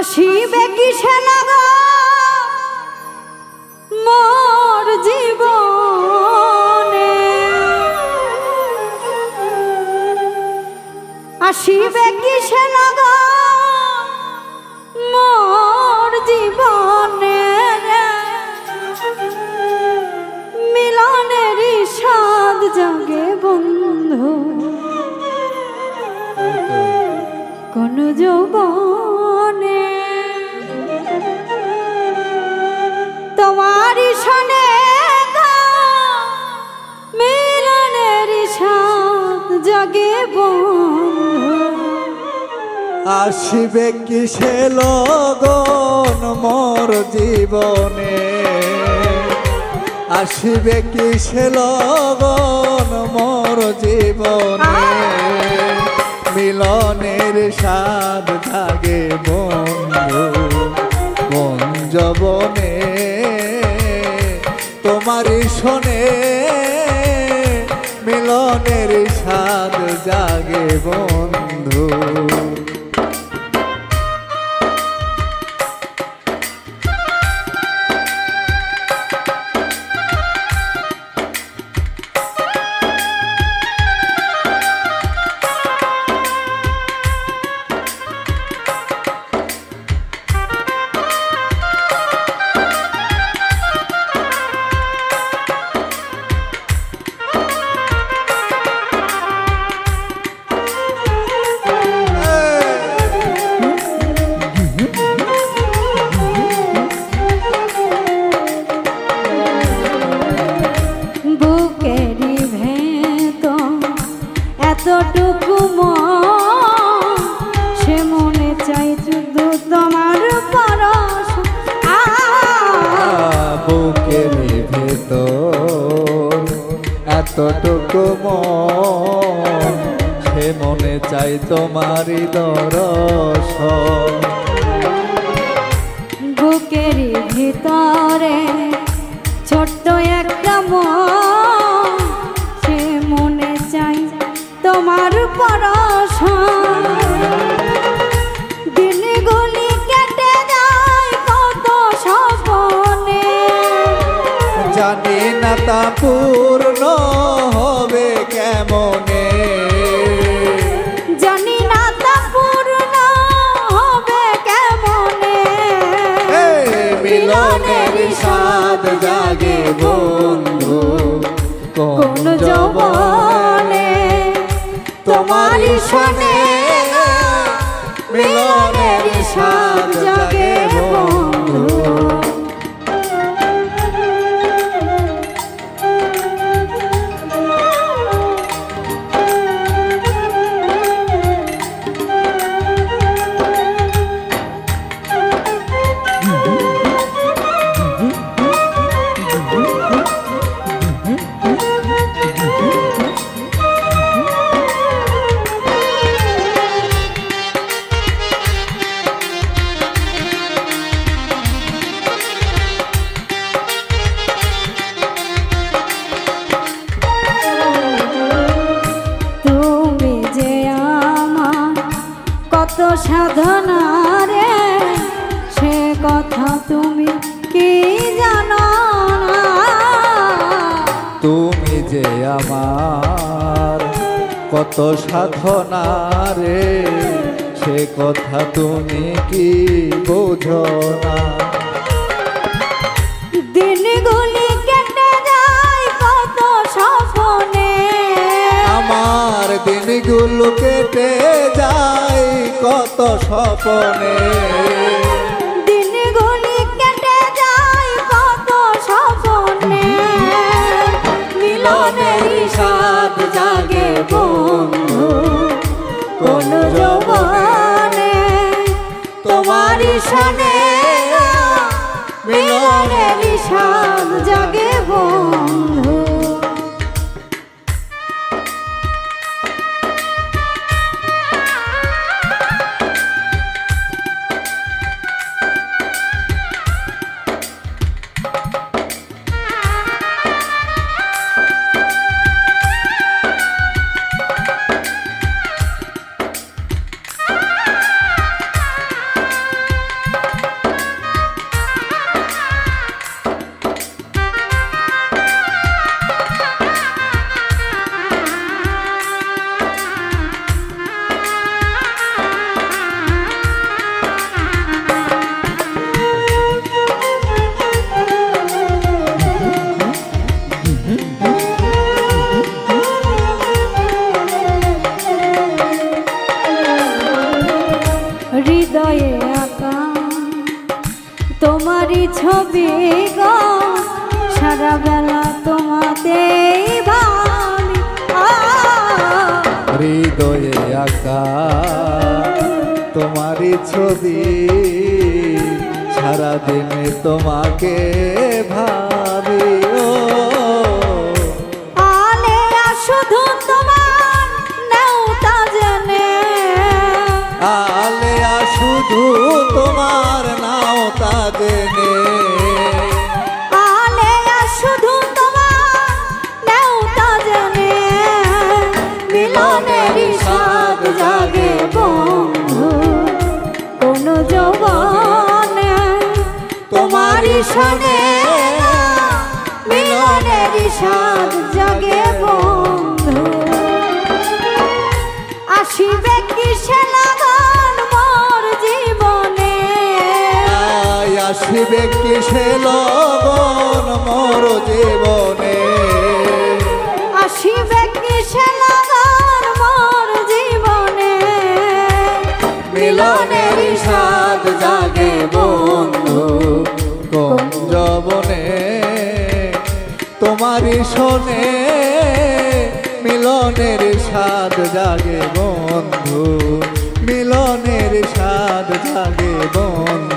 আসিবে কিসে লাগা মোর জীবনে, আসিবে কিসে লাগা মোর জীবনে, মিলনের স্বাদ জাগে বন্ধু কোন যৌবনে, তোমার সনে মিলনের স্বাদ জাগে বন্ধু। আসিবে কিসে লগন মোর জীবনে, আসিবে কিসে লগন মোর জীবনে, মিলনের স্বাদ জাগে বন্ধু কোন যৌবনে, তোমারই শোনে মিলনের স্বাদ জাগে বন্ধু। এতটুকু সে মনে চাই শুধু তোমার পরশ, বুকের ভেতর এতটুকু সে মনে চাই তোমারই দর্শন, বুকের ভিতরে ছোট্ট একটা মন সে মনে চাই তোমার পরশন, দিনগুলি কেটে যায় কত স্বপ্নে, জানি না তা পূর্ণ হবে কেমনে, জানি না তা পূর্ণ হবে কেমনে, মিলনের স্বাদ জাগে বন্ধু কোন যৌবনে, তোমারই শোনে মিলনের স্বাদ জাগে বন্ধু। সাধনা রে সে কথা তুমি কি জানো না, তুমি যে আমার কত সাধনা রে সে কথা তুমি কি বোঝো না, দিনগুলি কেটে যায় কত স্বপ্নে, আমার দিনগুলো কেটে যায় কত স্বপ্নে, দিনগুলি কেটে যায় কত স্বপ্নে, মিলনের স্বাদ জাগে বন্ধু কোন যৌবনে, তোমারই শোনে মিলনের স্বাদ জাগে বন্ধু। সারা বেলা তোমাতেই ভাবি হৃদয়ে আঁকা তোমারই ছবি সারাদিনে তোমাকে ভাবি ও আলেয়া শুধু তোমার নেওতা জেনে আলেয়া শুধু তোমার নাও তা জেনে আলেয়া শুধু তোমার নেওতা জেনে মিলনেরই স্বাদ জাগে বন্ধু কোন যৌবনে তোমারই শোনে মিলনেরই স্বাদ জাগে বন্ধু আসিবে কিসে লাগন মোর জীবনে আসিবে কিসে লগন মোর জীবনে আসিবে কিসে লাগন মোর জীবনে মিলনের স্বাদ জাগে বন্ধু কোন যবনে তোমারই শোনে মিলনের স্বাদ জাগে বন্ধু মিলনের স্বাদ জাগে বন্ধু